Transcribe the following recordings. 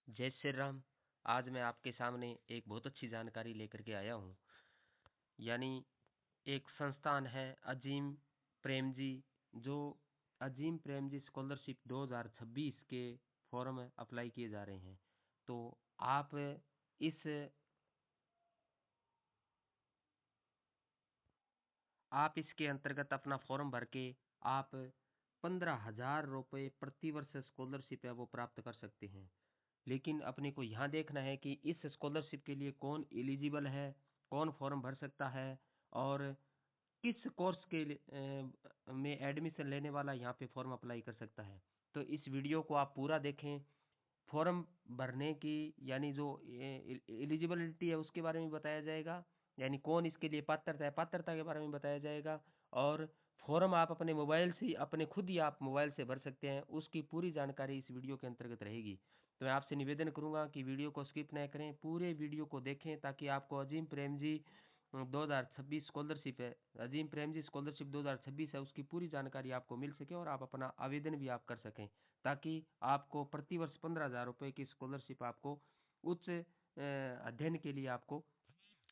जय श्री राम। आज मैं आपके सामने एक बहुत अच्छी जानकारी लेकर के आया हूँ। यानी एक संस्थान है अजीम प्रेमजी, जो अजीम प्रेमजी स्कॉलरशिप 2026 के फॉर्म अप्लाई किए जा रहे हैं। तो आप इस आप इसके अंतर्गत अपना फॉर्म भर के आप 15,000 रुपये प्रति वर्ष स्कॉलरशिप है वो प्राप्त कर सकते हैं। लेकिन अपने को यहाँ देखना है कि इस स्कॉलरशिप के लिए कौन एलिजिबल है, कौन फॉर्म भर सकता है और किस कोर्स के में एडमिशन लेने वाला यहाँ पे फॉर्म अप्लाई कर सकता है। तो इस वीडियो को आप पूरा देखें। फॉर्म भरने की यानी जो एलिजिबिलिटी है उसके बारे में बताया जाएगा, यानी कौन इसके लिए पात्रता है, पात्रता के बारे में बताया जाएगा। और फॉर्म आप अपने मोबाइल से अपने खुद ही आप मोबाइल से भर सकते हैं, उसकी पूरी जानकारी इस वीडियो के अंतर्गत रहेगी। तो मैं आपसे निवेदन करूंगा कि वीडियो को स्किप न करें, पूरे वीडियो को देखें ताकि आपको अजीम प्रेमजी 2026 स्कॉलरशिप है, अजीम प्रेमजी स्कॉलरशिप 2026 है, उसकी पूरी जानकारी आपको मिल सके और आप अपना आवेदन भी आप कर सकें, ताकि आपको प्रति वर्ष 15,000 रुपये की स्कॉलरशिप आपको उच्च अध्ययन के लिए आपको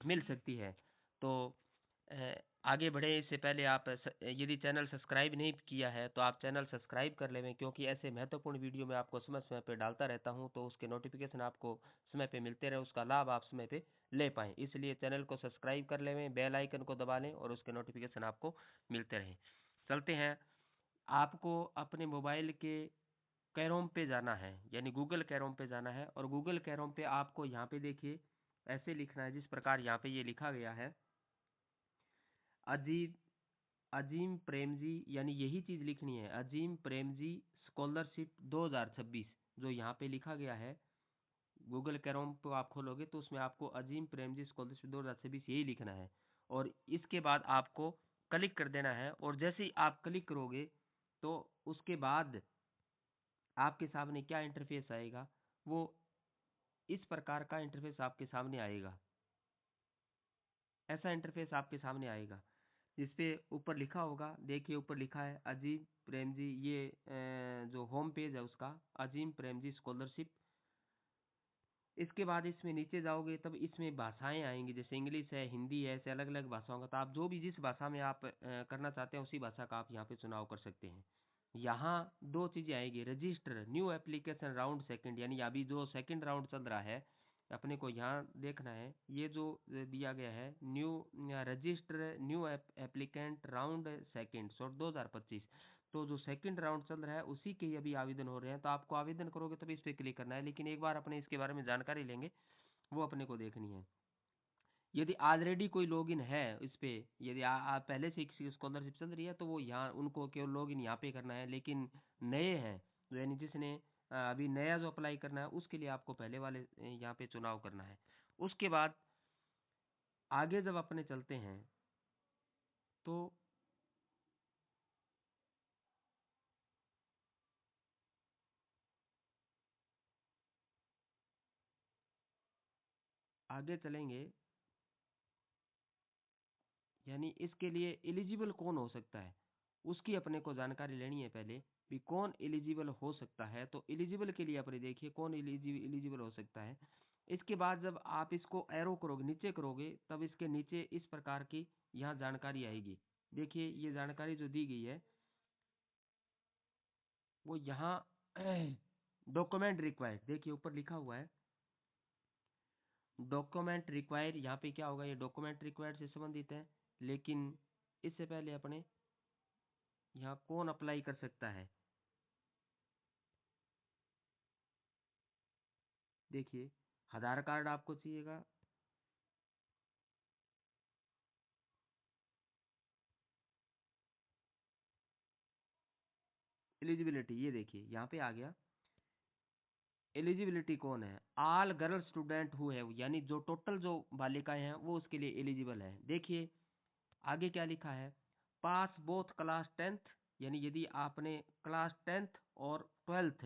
मिल सकती है। तो आगे बढ़े इससे पहले आप यदि चैनल सब्सक्राइब नहीं किया है तो आप चैनल सब्सक्राइब कर लें, क्योंकि ऐसे महत्वपूर्ण वीडियो मैं आपको समय समय पे डालता रहता हूं, तो उसके नोटिफिकेशन आपको समय पे मिलते रहे, उसका लाभ आप समय पे ले पाएँ। इसलिए चैनल को सब्सक्राइब कर लें, बेल आइकन को दबा लें और उसके नोटिफिकेशन आपको मिलते रहें। चलते हैं। आपको अपने मोबाइल के कैरोम पे जाना है, यानी गूगल कैरोम पे जाना है, और गूगल कैरोम पे आपको यहाँ पे देखिए ऐसे लिखना है जिस प्रकार यहाँ पे ये लिखा गया है, अजीम अजीम प्रेमजी, यानी यही चीज लिखनी है, अजीम प्रेमजी स्कॉलरशिप 2026 जो यहाँ पे लिखा गया है। गूगल कैरोम पे आप खोलोगे तो उसमें आपको अजीम प्रेमजी स्कॉलरशिप 2026 यही लिखना है, और इसके बाद आपको क्लिक कर देना है। और जैसे ही आप क्लिक करोगे तो उसके बाद आपके सामने क्या इंटरफेस आएगा, वो इस प्रकार का इंटरफेस आपके सामने आएगा। ऐसा इंटरफेस आपके सामने आएगा जिसपे ऊपर लिखा होगा, देखिए ऊपर लिखा है अजीम प्रेमजी, ये जो होम पेज है उसका, अजीम प्रेमजी स्कॉलरशिप। इसके बाद इसमें नीचे जाओगे तब इसमें भाषाएं आएंगी, जैसे इंग्लिश है, हिंदी है, ऐसे अलग अलग भाषाओं का। तो आप जो भी जिस भाषा में आप करना चाहते हैं उसी भाषा का आप यहाँ पे चुनाव कर सकते हैं। यहाँ दो चीजें आएगी, register new application round second, यानी अभी जो सेकंड राउंड चल रहा है अपने को यहाँ देखना है। ये जो दिया गया है new register new applicant round second short 2025, तो जो सेकंड राउंड चल रहा है उसी के ही अभी आवेदन हो रहे हैं। तो आपको आवेदन करोगे तभी इस पे क्लिक करना है, लेकिन एक बार अपने इसके बारे में जानकारी लेंगे, वो अपने को देखनी है। यदि ऑलरेडी कोई लॉगिन है इस पे, यदि आप पहले से किसी स्कॉलरशिप चल रही है तो वो यहाँ उनको केवल लॉगिन यहाँ पे करना है। लेकिन नए हैं तो यानी जिसने अभी नया जो अप्लाई करना है उसके लिए आपको पहले वाले यहाँ पे चुनाव करना है। उसके बाद आगे जब अपने चलते हैं तो आगे चलेंगे, यानी इसके लिए एलिजिबल कौन हो सकता है उसकी अपने को जानकारी लेनी है पहले, भी कौन एलिजिबल हो सकता है। तो एलिजिबल के लिए अपने देखिए कौन एलिजिबल हो सकता है। इसके बाद जब आप इसको एरो करोगे, नीचे करोगे, तब इसके नीचे इस प्रकार की यहाँ जानकारी आएगी। देखिए ये जानकारी जो दी गई है वो यहाँ डॉक्यूमेंट रिक्वायर्ड, देखिए ऊपर लिखा हुआ है डॉक्यूमेंट रिक्वायर्ड। यहाँ पे क्या होगा, ये डॉक्यूमेंट रिक्वायर्ड से संबंधित है। लेकिन इससे पहले अपने यहाँ कौन अप्लाई कर सकता है, देखिए आधार कार्ड आपको चाहिएगा, एलिजिबिलिटी ये देखिए यहाँ पे आ गया। एलिजिबिलिटी कौन है, ऑल गर्ल स्टूडेंट हु है, यानी जो टोटल जो बालिकाएं हैं वो उसके लिए एलिजिबल है। देखिए आगे क्या लिखा है, पास बोथ क्लास टेंथ, यानी यदि आपने क्लास टेंथ और ट्वेल्थ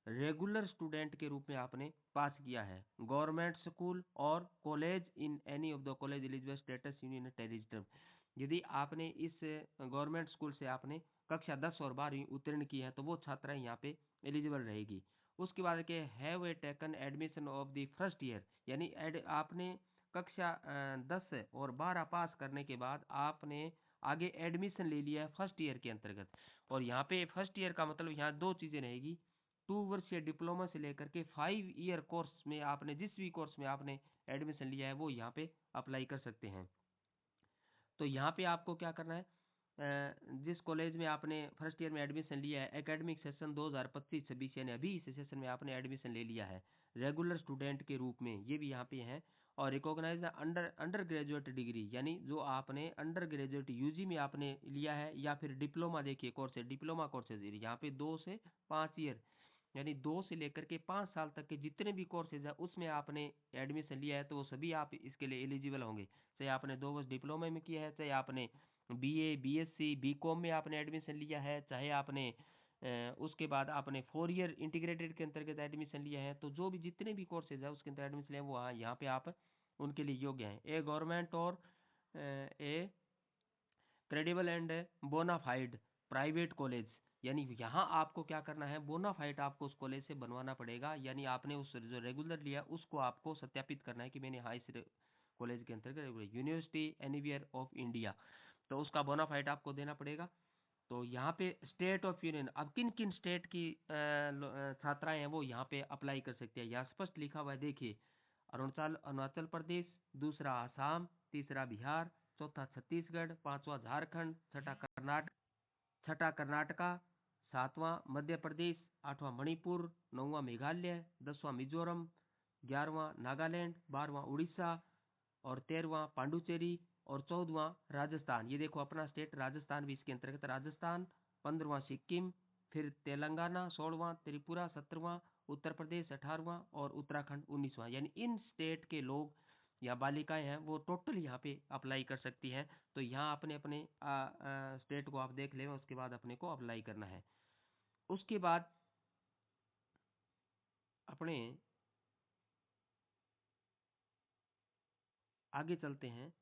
रेगुलर स्टूडेंट के रूप में आपने पास किया है, गवर्नमेंट स्कूल और college in any of the college eligible states union territory, यदि आपने इस गवर्नमेंट स्कूल से आपने कक्षा 10 और 12वीं उत्तीर्ण की है तो वो छात्रा यहाँ पे एलिजिबल रहेगी। उसके बाद के have a taken admission of the first year, यानी आपने कक्षा 10 और 12 पास करने के बाद आपने आगे एडमिशन ले लिया है फर्स्ट ईयर के अंतर्गत। और यहाँ पे फर्स्ट ईयर का मतलब यहाँ दो चीज़ें रहेगी, 2 वर्षीय डिप्लोमा से लेकर के 5 ईयर कोर्स में आपने जिस भी कोर्स में आपने एडमिशन लिया है वो यहाँ पे अप्लाई कर सकते हैं। तो यहाँ पे आपको क्या करना है, जिस कॉलेज में आपने फर्स्ट ईयर में एडमिशन लिया है, एकेडमिक सेशन 2025-26 यानी अभी इस सेशन में आपने एडमिशन ले लिया है रेगुलर स्टूडेंट के रूप में, ये भी यहाँ पे है। और रिकॉग्नाइज अंडर ग्रेजुएट डिग्री, यानी जो आपने अंडर ग्रेजुएट यूजी में आपने लिया है या फिर डिप्लोमा, देखिए कोर्स है डिप्लोमा कोर्सेज, यहाँ पे 2 से 5 ईयर यानी 2 से लेकर के 5 साल तक के जितने भी कोर्सेज है उसमें आपने एडमिशन लिया है तो वो सभी आप इसके लिए एलिजिबल होंगे। चाहे आपने 2 वर्ष डिप्लोमा में किया है, चाहे आपने बीए बीएससी बीकॉम में आपने एडमिशन लिया है, चाहे आपने उसके बाद आपने 4 ईयर इंटीग्रेटेड के अंतर्गत एडमिशन लिया है, तो जो भी जितने भी कोर्सेज है उसके अंदर एडमिशन लिया है वो यहाँ पे आप उनके लिए योग्य हैं। ए गवर्नमेंट और a credible and bonafide private college, यानी यहाँ आपको क्या करना है, बोनाफाइड आपको उस कॉलेज से बनवाना पड़ेगा, यानी आपने उस जो रेगुलर लिया उसको आपको सत्यापित करना है कि मैंने हाँ इस कॉलेज के अंतर्गत यूनिवर्सिटी एनीवेयर ऑफ इंडिया, तो उसका बोनाफाइड आपको देना पड़ेगा। तो यहाँ पे स्टेट ऑफ यूनियन, अब किन किन स्टेट की छात्राएं हैं वो यहाँ पे अप्लाई कर सकते हैं, यहाँ स्पष्ट लिखा हुआ है देखिए, अरुणाचल अरुणाचल प्रदेश, दूसरा आसाम, तीसरा बिहार, चौथा छत्तीसगढ़, पांचवा झारखंड, छठा कर्नाटका, सातवां मध्य प्रदेश, आठवां मणिपुर, नौवां मेघालय, 10वां मिजोरम, 11वां नागालैंड, 12वां उड़ीसा और 13वां पांडुचेरी और 14वां राजस्थान। ये देखो अपना स्टेट राजस्थान भी इसके अंतर्गत, राजस्थान, 15वां सिक्किम, फिर तेलंगाना 16वां, त्रिपुरा 17वां, उत्तर प्रदेश 18वां और उत्तराखंड 19वां, यानी इन स्टेट के लोग या बालिकाएं हैं वो टोटल यहाँ पे अप्लाई कर सकती हैं। तो यहाँ अपने अपने स्टेट को आप देख लें, उसके बाद अपने को अप्लाई करना है। उसके बाद अपने आगे चलते हैं।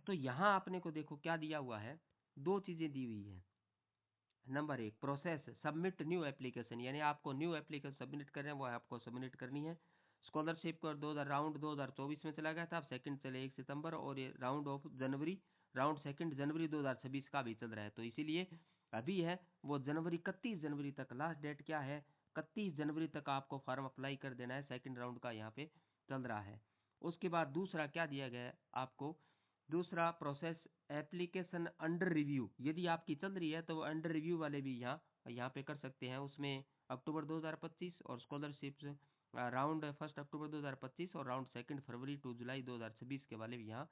तो यहाँ अपने को देखो क्या दिया हुआ है, दो चीजें दी हुई है। Number 1 process submit new application, यानी आपको न्यू एप्लीकेशन सबमिट कर रहे हैं वो आपको सबमिट करनी है। स्कॉलरशिप का 2000 राउंड 2024 में चला गया था, अब सेकंड चले 1 सितंबर, और ये राउंड ऑफ जनवरी, राउंड सेकंड जनवरी 2026 का भी चल रहा है, तो इसीलिए अभी है वो जनवरी 31 जनवरी तक लास्ट डेट क्या है, 31 जनवरी तक आपको फॉर्म अप्लाई कर देना है, सेकंड राउंड का यहाँ पे चल रहा है। उसके बाद दूसरा क्या दिया गया है आपको, दूसरा प्रोसेस एप्लीकेशन अंडर रिव्यू, यदि आपकी चल रही है तो अंडर रिव्यू वाले भी यहाँ पे कर सकते हैं। उसमें अक्टूबर 2025 और स्कॉलरशिप राउंड 1 अक्टूबर 2025 और राउंड 2 फरवरी टू जुलाई 2026 के वाले भी यहाँ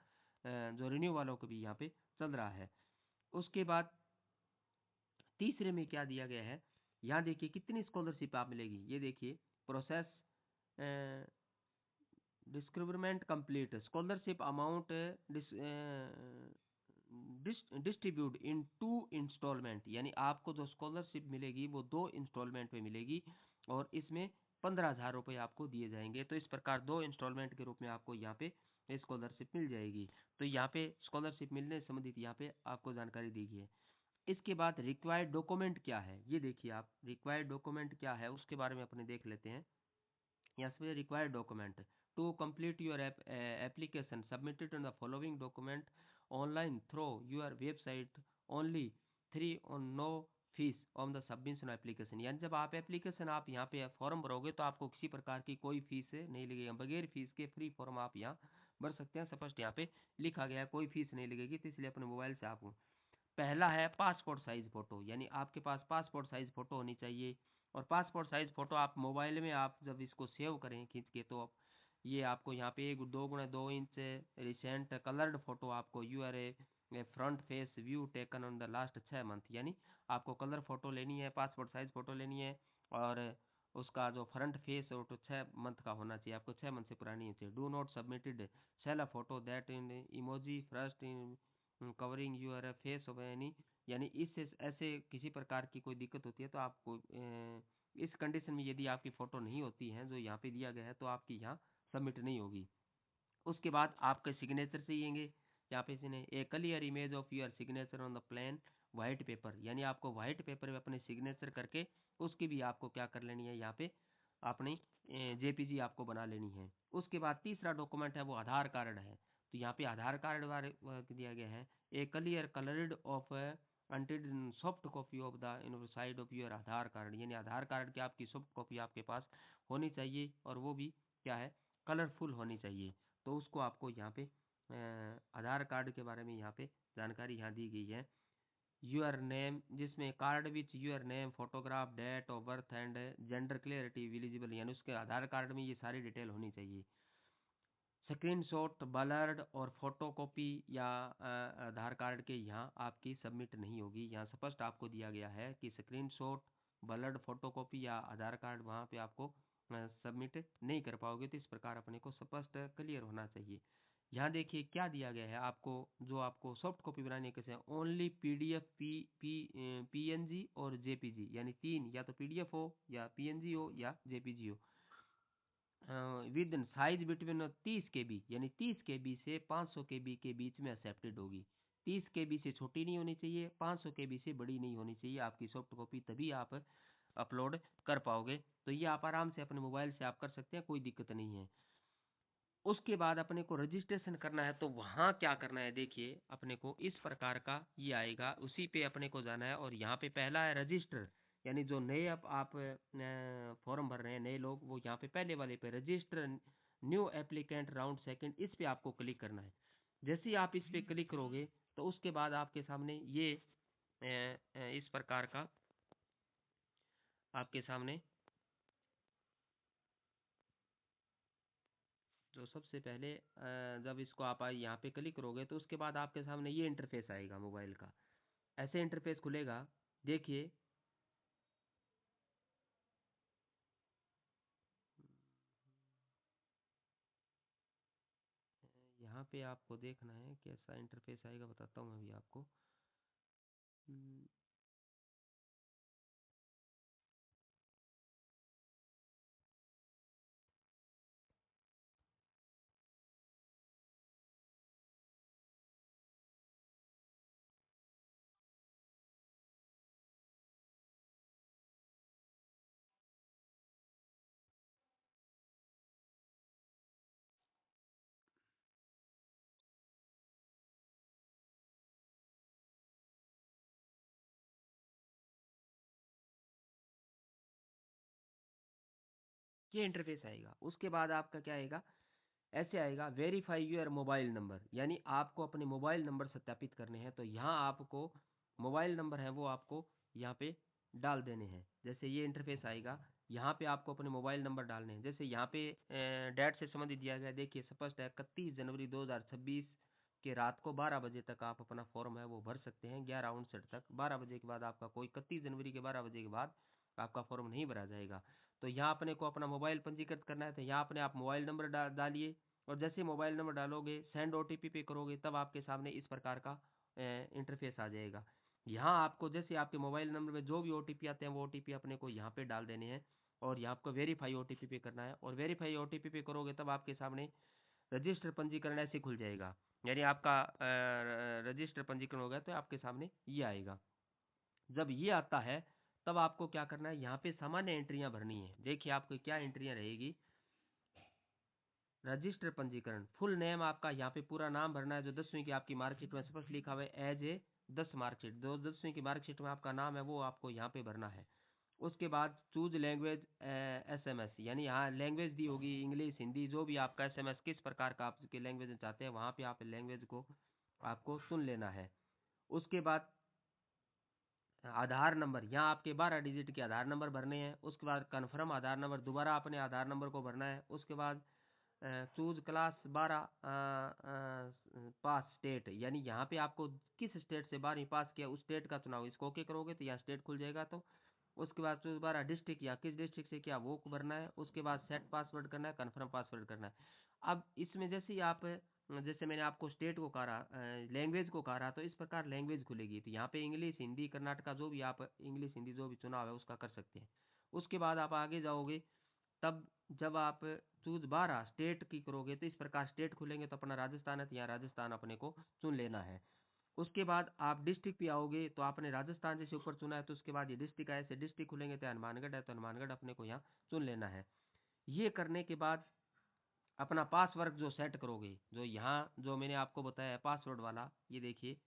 जो रिन्यू वालों को भी यहाँ पे चल रहा है। उसके बाद तीसरे में क्या दिया गया है, यहाँ देखिए कितनी स्कॉलरशिप आप मिलेगी, ये देखिए प्रोसेस डिस्क्रिप्टमेंट complete scholarship amount distribute in 2 instalment, यानी आपको जो स्कॉलरशिप मिलेगी वो 2 इंस्टॉलमेंट में मिलेगी और इसमें 15,000 रुपये आपको दिए जाएंगे। तो इस प्रकार 2 इंस्टॉलमेंट के रूप में आपको यहाँ पे स्कॉलरशिप मिल जाएगी। तो यहाँ पे स्कॉलरशिप मिलने संबंधित यहाँ पे आपको जानकारी दी गई है। इसके बाद रिक्वायर्ड डॉक्यूमेंट क्या है, ये देखिए आप रिक्वायर्ड डॉक्यूमेंट क्या है उसके बारे में अपने देख लेते हैं। Yes, we required document to complete your application. Submitted on the following document online through your website only. 3 on no fees on the submission application, यानी जब आप एप्लीकेशन आप यहाँ पे फॉर्म भरोगे तो आपको किसी प्रकार की कोई फीस नहीं लगेगी, बगैर फीस के फ्री फॉर्म आप यहाँ भर सकते हैं। स्पष्ट यहाँ पे लिखा गया है कोई फीस नहीं लगेगी, तो इसलिए अपने मोबाइल से आप, पहला है पासपोर्ट साइज फोटो, यानी आपके पास पासपोर्ट साइज फोटो होनी चाहिए। और पासपोर्ट साइज फोटो आप मोबाइल में आप जब इसको सेव करें खींच के, तो ये आपको यहाँ पे एक 2x2 inch recent coloured photo आपको ए front face view taken on the last 6 month, यानी आपको कलर फोटो लेनी है, पासपोर्ट साइज फोटो लेनी है और उसका जो फ्रंट फेस फोटो 6 मंथ का होना चाहिए, आपको 6 मंथ से पुरानी होनी चाहिए। Do not submitted sell a photo that in emoji first in covering your face of any, यानी इससे ऐसे किसी प्रकार की कोई दिक्कत होती है तो आपको इस कंडीशन में यदि आपकी फ़ोटो नहीं होती है जो यहाँ पे दिया गया है तो आपकी यहाँ सबमिट नहीं होगी। उसके बाद आपके सिग्नेचर चाहिएंगे, यहाँ पे इसने a clear image of your signature on the plain white paper, यानी आपको वाइट पेपर में अपने सिग्नेचर करके उसकी भी आपको क्या कर लेनी है, यहाँ पे अपनी जेपीजी आपको बना लेनी है। उसके बाद तीसरा डॉक्यूमेंट है वो आधार कार्ड है। तो यहाँ पे आधार कार्ड बारे दिया गया है, a clear coloured of until soft copy of the side of your Aadhaar card, यानी आधार कार्ड की आपकी सॉफ्ट कॉपी आपके पास होनी चाहिए और वो भी क्या है, कलरफुल होनी चाहिए। तो उसको आपको यहाँ पे आधार कार्ड के बारे में यहाँ पे जानकारी यहाँ दी गई है। योर नेम, जिसमें card which your name, photograph, date of birth and gender clarity visible, यानी उसके आधार कार्ड में ये सारी डिटेल होनी चाहिए। स्क्रीनशॉट, ब्लर्ड और फोटोकॉपी या आधार कार्ड के यहाँ आपकी सबमिट नहीं होगी। यहाँ स्पष्ट आपको दिया गया है कि स्क्रीनशॉट, ब्लर्ड, फोटोकॉपी या आधार कार्ड वहाँ पे आपको सबमिट नहीं कर पाओगे। तो इस प्रकार अपने को स्पष्ट क्लियर होना चाहिए। यहाँ देखिए क्या दिया गया है आपको, जो आपको सॉफ्ट कॉपी बनानी कैसे, ओनली पीडीएफ, पीएनजी और जेपीजी, यानी तीन, या तो पीडीएफ हो या पीएनजी हो या जेपीजी हो, विद साइज बिटवीन 30 KB, यानी 30 KB से 500 KB के बीच में एक्सेप्टेड होगी। 30 KB से छोटी नहीं होनी चाहिए, 500 KB से बड़ी नहीं होनी चाहिए आपकी सॉफ्ट कॉपी, तभी आप अपलोड कर पाओगे। तो ये आप आराम से अपने मोबाइल से आप कर सकते हैं, कोई दिक्कत नहीं है। उसके बाद अपने को रजिस्ट्रेशन करना है, तो वहाँ क्या करना है, देखिए अपने को इस प्रकार का ये आएगा, उसी पे अपने को जाना है। और यहाँ पे पहला है रजिस्टर, यानी जो नए आप फॉर्म भर रहे हैं नए लोग, वो यहाँ पे पहले वाले पे register new applicant round second, इस पे आपको क्लिक करना है। जैसे ही आप इस पे क्लिक करोगे तो उसके बाद आपके सामने ये इस प्रकार का आपके सामने जो सबसे पहले जब इसको आप यहाँ पे क्लिक करोगे तो उसके बाद आपके सामने ये इंटरफेस आएगा मोबाइल का, ऐसे इंटरफेस खुलेगा। देखिए यहाँ पे आपको देखना है कैसा इंटरफेस आएगा, बताता हूँ मैं अभी आपको। हम्म, ये इंटरफेस आएगा। उसके बाद आपका क्या आएगा, ऐसे आएगा, वेरीफाई योर मोबाइल नंबर, यानी आपको अपने मोबाइल नंबर सत्यापित करने हैं। तो यहाँ आपको मोबाइल नंबर है वो आपको यहाँ पे डाल देने हैं। जैसे ये इंटरफेस आएगा, यहाँ पे आपको अपने मोबाइल नंबर डालने हैं। जैसे यहाँ पे डेट से संबंधित दिया गया, देखिए स्पष्ट है, 31 जनवरी 2026 के रात को 12 बजे तक आप अपना फॉर्म है वो भर सकते हैं, 11:59 तक। 12 बजे के बाद आपका कोई 31 जनवरी के 12 बजे के बाद आपका फॉर्म नहीं भरा जाएगा। तो यहाँ अपने को अपना मोबाइल पंजीकृत करना है, तो यहाँ अपने आप मोबाइल नंबर डालिए। और जैसे मोबाइल नंबर डालोगे, सेंड ओटीपी पे करोगे, तब आपके सामने इस प्रकार का इंटरफेस आ जाएगा। यहाँ आपको जैसे आपके मोबाइल नंबर में जो भी ओटीपी आते हैं वो ओटीपी अपने को यहाँ पे डाल देने हैं। और यहाँ आपको वेरीफाई ओटीपी पे करना है, और वेरीफाई ओटीपी पे करोगे तब आपके सामने रजिस्टर पंजीकरण ऐसे खुल जाएगा। यानी आपका रजिस्टर पंजीकरण हो गया तो आपके सामने ये आएगा। जब ये आता है तब आपको क्या करना है, यहाँ पे सामान्य एंट्रियां भरनी है। देखिए आपको क्या एंट्रियां रहेगी, रजिस्टर पंजीकरण, फुल नेम आपका यहाँ पे पूरा नाम भरना है, जो 10वीं की आपकी मार्कशीट में स्पष्ट लिखा हुआ है एज ए 10 मार्कशीट, जो 10वीं की मार्कशीट में आपका नाम है वो आपको यहाँ पे भरना है। उसके बाद चूज लैंग्वेज एसएमएस, यानी यहाँ लैंग्वेज दी होगी इंग्लिश, हिंदी, जो भी आपका एसएमएस किस प्रकार का आपके लैंग्वेज में चाहते हैं वहाँ पे आप लैंग्वेज को आपको चुन लेना है। उसके बाद आधार नंबर, यहाँ आपके 12 डिजिट के आधार नंबर भरने हैं। उसके बाद कन्फर्म आधार नंबर, दोबारा अपने आधार नंबर को भरना है। उसके बाद चूज क्लास 12 पास स्टेट, यानी यहाँ पे आपको किस स्टेट से 12वीं पास किया उस स्टेट का चुनाव, इसको ओके करोगे तो यहाँ स्टेट खुल जाएगा। तो उसके बाद चूज 12 डिस्ट्रिक्ट, या किस डिस्ट्रिक्ट से किया वो भरना है। उसके बाद सेट पासवर्ड करना है, कन्फर्म पासवर्ड करना है। अब इसमें जैसे ही आप जैसे मैंने आपको स्टेट को कहा, लैंग्वेज को कहा रहा, तो इस प्रकार लैंग्वेज खुलेगी। तो यहाँ पे इंग्लिश, हिंदी, कर्नाटका, जो भी आप इंग्लिश हिंदी जो भी चुनाव है उसका कर सकते हैं। उसके बाद आप आगे जाओगे, तब जब आप चूज 12 स्टेट की करोगे तो इस प्रकार स्टेट खुलेंगे। तो अपना राजस्थान है तो यहाँ राजस्थान अपने को चुन लेना है। उसके बाद आप डिस्ट्रिक्ट पे आओगे तो आपने राजस्थान जैसे ऊपर चुना है, तो उसके बाद ये डिस्ट्रिक्ट है, ऐसे डिस्ट्रिक्ट खुलेंगे तो हनुमानगढ़ है, तो हनुमानगढ़ अपने को यहाँ चुन लेना है। ये करने के बाद अपना पासवर्ड जो सेट करोगे, जो यहाँ जो मैंने आपको बताया है पासवर्ड वाला, ये देखिए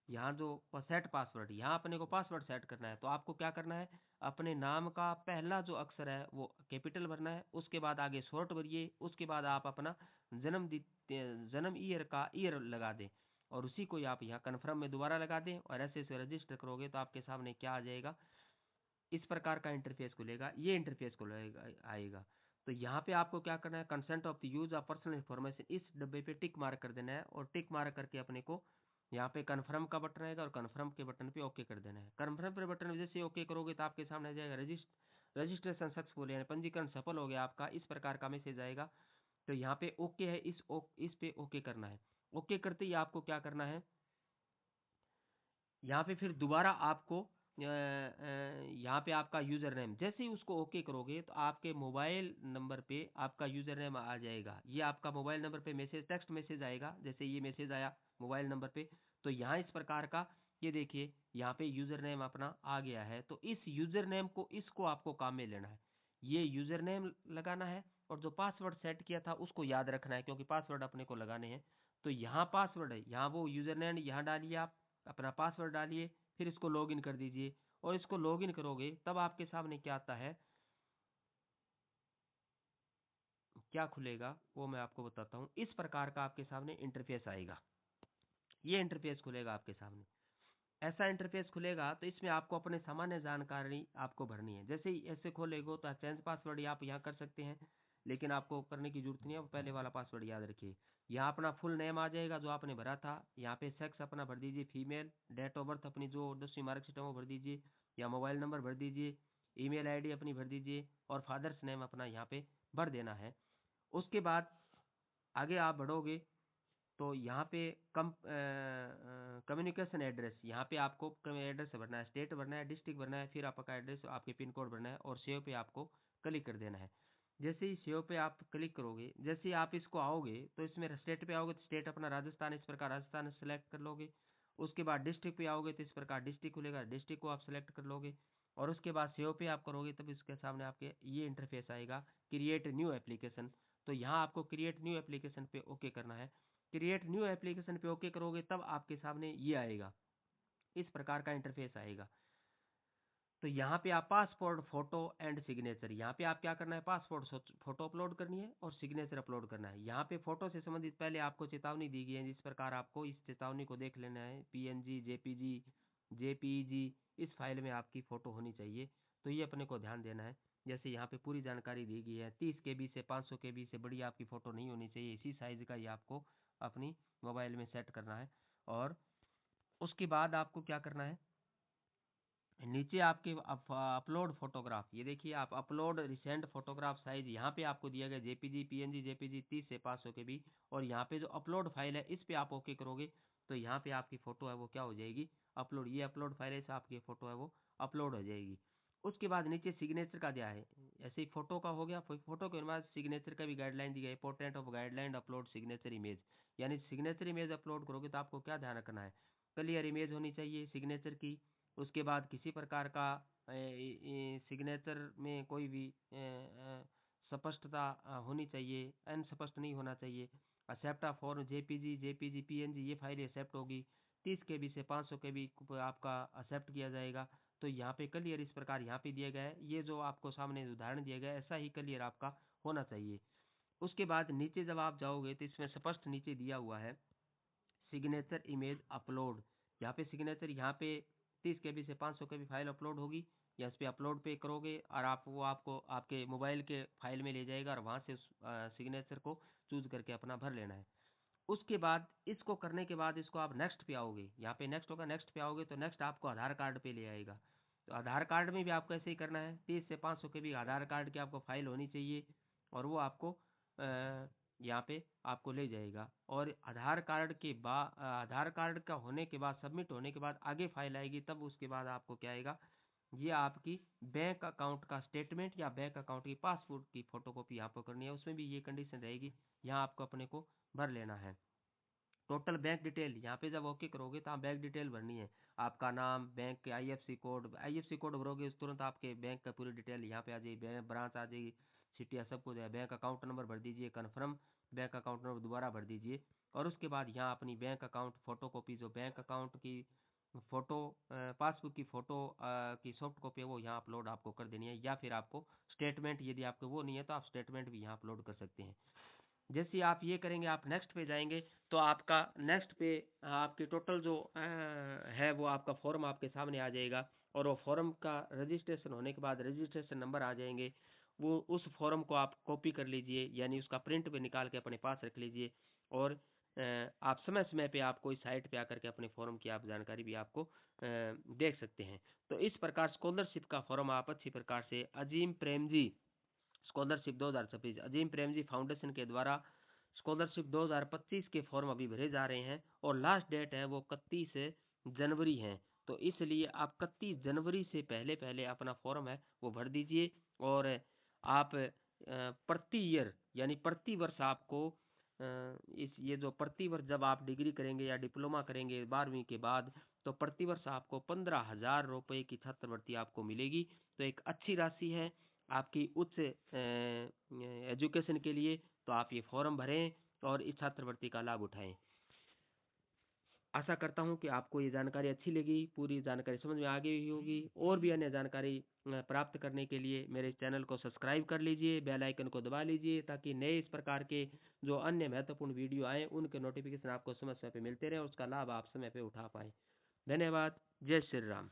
यहाँ जो सेट पासवर्ड, यहाँ अपने को पासवर्ड सेट करना है। तो आपको क्या करना है, अपने नाम का पहला जो अक्षर है वो कैपिटल भरना है, उसके बाद आगे शॉर्ट भरिए, उसके बाद आप अपना जन्म जन्म ईयर का ईयर लगा दें, और उसी को आप यहाँ कन्फर्म में दोबारा लगा दें, और ऐसे से रजिस्टर करोगे तो आपके सामने क्या आ जाएगा, इस प्रकार का इंटरफेस खुलेगा, ये इंटरफेस खुलेगा आएगा। तो यहाँ पे आपको क्या करना है, consent of the use of personal information, इस डब्बे पे टिक मार्क कर देना है, और टिक मार्क करके अपने को यहाँ पे कन्फर्म का बटन रहेगा, और कन्फर्म के बटन पे ओके कर देना है। कन्फर्म पे बटन जैसे ओके करोगे तो आपके सामने आ जाएगा रजिस्ट्रेशन सक्सेसफुल, यानी पंजीकरण सफल हो गया आपका, इस प्रकार का मैसेज आएगा। तो यहाँ पे ओके है, इस पे ओके करना है। ओके करते ही आपको क्या करना है, यहाँ पे फिर दोबारा आपको यहाँ पे आपका यूजर नेम, जैसे ही उसको ओके करोगे तो आपके मोबाइल नंबर पे आपका यूजर नेम आ जाएगा। ये आपका मोबाइल नंबर पे मैसेज, टेक्स्ट मैसेज आएगा, जैसे ये मैसेज आया मोबाइल नंबर पे, तो यहाँ इस प्रकार का, ये देखिए यहाँ पे यूजर नेम अपना आ गया है। तो इस यूजर नेम को, इसको आपको काम में लेना है, ये यूजर नेम लगाना है, और जो पासवर्ड सेट किया था उसको याद रखना है, क्योंकि पासवर्ड अपने को लगाने हैं। तो यहाँ पासवर्ड है, यहाँ वो यूजर नेम यहाँ डालिए, आप अपना पासवर्ड डालिए, फिर इसको लॉगिन कर दीजिए, और इसको लॉगिन करोगे तब आपके सामने क्या आता है, क्या खुलेगा वो मैं आपको बताता हूँ। इस प्रकार का आपके सामने इंटरफेस आएगा, ये इंटरफेस खुलेगा आपके सामने। ऐसा इंटरफेस खुलेगा तो इसमें आपको अपने सामान्य जानकारी आपको भरनी है। जैसे ही ऐसे खोलेगो तो चेंज पासवर्ड आप यहाँ कर सकते हैं, लेकिन आपको करने की जरूरत नहीं है, पहले वाला पासवर्ड याद रखिए। यहाँ अपना फुल नेम आ जाएगा जो आपने भरा था, यहाँ पे सेक्स अपना भर दीजिए फीमेल, डेट ऑफ बर्थ अपनी जो 10वीं मार्कशीट है वो भर दीजिए, या मोबाइल नंबर भर दीजिए, ईमेल आईडी अपनी भर दीजिए, और फादर्स नेम अपना यहाँ पे भर देना है। उसके बाद आगे आप बढ़ोगे तो यहाँ पे कम्युनिकेशन एड्रेस, यहाँ पे आपको एड्रेस भरना है, स्टेट भरना है, डिस्ट्रिक्ट भरना है, फिर आपका एड्रेस, आपके पिन कोड भरना है, और सेव पे आपको क्लिक कर देना है। जैसे ही सेव पे आप क्लिक करोगे, जैसे ही आप इसको आओगे तो इसमें स्टेट पे आओगे तो स्टेट अपना राजस्थान, इस प्रकार राजस्थान सेलेक्ट कर लोगे। उसके बाद डिस्ट्रिक्ट पे आओगे तो इस प्रकार डिस्ट्रिक्ट खुलेगा, डिस्ट्रिक्ट को आप सेलेक्ट कर लोगे, और उसके बाद सेव पे आप करोगे तब इसके सामने आपके ये इंटरफेस आएगा, क्रिएट न्यू एप्लीकेशन। तो यहाँ आपको क्रिएट न्यू एप्लीकेशन पे ओके करना है। क्रिएट न्यू एप्लीकेशन पे ओके करोगे तब आपके सामने ये आएगा, इस प्रकार का इंटरफेस आएगा। तो यहाँ पे आप पासपोर्ट फोटो एंड सिग्नेचर, यहाँ पे आप क्या करना है, पासपोर्ट फोटो अपलोड करनी है और सिग्नेचर अपलोड करना है। यहाँ पे फोटो से संबंधित पहले आपको चेतावनी दी गई है, जिस प्रकार आपको इस चेतावनी को देख लेना है। पीएनजी, जेपीजी, जेपीईजी, इस फाइल में आपकी फोटो होनी चाहिए, तो ये अपने को ध्यान देना है। जैसे यहाँ पे पूरी जानकारी दी गई है, 30 KB से 500 KB से बड़ी आपकी फोटो नहीं होनी चाहिए, इसी साइज का ये आपको अपनी मोबाइल में सेट करना है। और उसके बाद आपको क्या करना है, नीचे आपके अपलोड फोटोग्राफ, ये देखिए आप अपलोड रिसेंट फोटोग्राफ साइज, यहाँ पे आपको दिया गया जेपीजी, पीएनजी, जेपीजी 30 से 500 KB, और यहाँ पे जो अपलोड फाइल है इस पे आप ओके करोगे तो यहाँ पे आपकी फोटो है वो क्या हो जाएगी, अपलोड, ये अपलोड फाइल है, आपकी फोटो है वो अपलोड हो जाएगी। उसके बाद नीचे सिग्नेचर का दिया है, ऐसे ही फोटो का हो गया, फोटो के बाद सिग्नेचर का भी गाइडलाइन दी गई है, important of guideline upload signature image, यानी सिग्नेचर इमेज अपलोड करोगे तो आपको क्या ध्यान रखना है, क्लियर इमेज होनी चाहिए सिग्नेचर की। उसके बाद किसी प्रकार का सिग्नेचर में कोई भी स्पष्टता होनी चाहिए, अनस्पष्ट नहीं होना चाहिए। Except for JPG, JPG, PNG, ये फाइल एक्सेप्ट होगी। 30 KB से 500 KB आपका एक्सेप्ट किया जाएगा। तो यहाँ पे क्लियर इस प्रकार यहाँ पे दिया गया है, ये जो आपको सामने उदाहरण दिया गया है ऐसा ही क्लियर आपका होना चाहिए। उसके बाद नीचे जब आप जाओगे तो इसमें स्पष्ट नीचे दिया हुआ है सिग्नेचर इमेज अपलोड, यहाँ पे सिग्नेचर, यहाँ पे 30 KB से 500 KB फाइल अपलोड होगी, या इस पे अपलोड पे करोगे और आप वो आपको आपके मोबाइल के फाइल में ले जाएगा, और वहाँ से उस सिग्नेचर को चूज करके अपना भर लेना है। उसके बाद इसको करने के बाद इसको आप नेक्स्ट पे आओगे, यहाँ पे नेक्स्ट होगा, नेक्स्ट पे आओगे तो नेक्स्ट आपको आधार कार्ड पे ले आएगा। तो आधार कार्ड में भी आपको ऐसे ही करना है, 30 से 500 KB आधार कार्ड की आपको फाइल होनी चाहिए, और वो आपको यहाँ पे आपको ले जाएगा। और आधार कार्ड के बाद, आधार कार्ड का होने के बाद, सबमिट होने के बाद आगे फाइल आएगी, तब उसके बाद आपको क्या आएगा, ये आपकी बैंक अकाउंट का स्टेटमेंट या बैंक अकाउंट की पासबुक की फोटोकॉपी यहाँ पर करनी है, उसमें भी ये कंडीशन रहेगी, यहाँ आपको अपने को भर लेना है। टोटल बैंक डिटेल यहाँ पे जब ओके करोगे तो आप बैंक डिटेल भरनी है। आपका नाम, बैंक के आईएफएससी कोड भरोगे उस तुरंत आपके बैंक का पूरी डिटेल यहाँ पे आ जाएगी, बैंक ब्रांच आ जाएगी, सिटी सब कुछ है। बैंक अकाउंट नंबर भर दीजिए, कन्फर्म बैंक अकाउंट नंबर दोबारा भर दीजिए। और उसके बाद यहाँ अपनी बैंक अकाउंट फोटो कॉपी, जो बैंक अकाउंट की फोटो, पासबुक की फोटो की सॉफ्ट कॉपी है वो यहाँ अपलोड आपको कर देनी है। या फिर आपको स्टेटमेंट, यदि आपको वो नहीं है तो आप स्टेटमेंट भी यहाँ अपलोड कर सकते हैं। जैसे आप ये करेंगे, आप नेक्स्ट पे जाएंगे तो आपका नेक्स्ट पे आपके टोटल जो है वो आपका फॉर्म आपके सामने आ जाएगा। और वो फॉर्म का रजिस्ट्रेशन होने के बाद रजिस्ट्रेशन नंबर आ जाएंगे। वो उस फॉर्म को आप कॉपी कर लीजिए, यानी उसका प्रिंट पे निकाल के अपने पास रख लीजिए। और आप समय समय पे आपको इस साइट पे आकर के अपने फॉर्म की आप जानकारी भी आपको देख सकते हैं। तो इस प्रकार स्कॉलरशिप का फॉर्म आप अच्छी प्रकार से अजीम प्रेमजी स्कॉलरशिप 2026 अजीम प्रेमजी फाउंडेशन के द्वारा स्कॉलरशिप 2025 के फॉर्म अभी भरे जा रहे हैं। और लास्ट डेट है वो 31 जनवरी है। तो इसलिए आप 31 जनवरी से पहले पहले अपना फॉर्म है वो भर दीजिए। और आप प्रति ईयर यानी प्रति वर्ष आपको इस ये जो प्रति वर्ष जब आप डिग्री करेंगे या डिप्लोमा करेंगे 12वीं के बाद, तो प्रति वर्ष आपको 15,000 रुपये की छात्रवृत्ति आपको मिलेगी। तो एक अच्छी राशि है आपकी उच्च एजुकेशन के लिए। तो आप ये फॉर्म भरें और इस छात्रवृत्ति का लाभ उठाएं। आशा करता हूं कि आपको ये जानकारी अच्छी लगी, पूरी जानकारी समझ में आ गई होगी। और भी अन्य जानकारी प्राप्त करने के लिए मेरे चैनल को सब्सक्राइब कर लीजिए, बेल आइकन को दबा लीजिए, ताकि नए इस प्रकार के जो अन्य महत्वपूर्ण वीडियो आए उनके नोटिफिकेशन आपको समय समय पे मिलते रहे और उसका लाभ आप समय पे उठा पाए। धन्यवाद। जय श्री राम।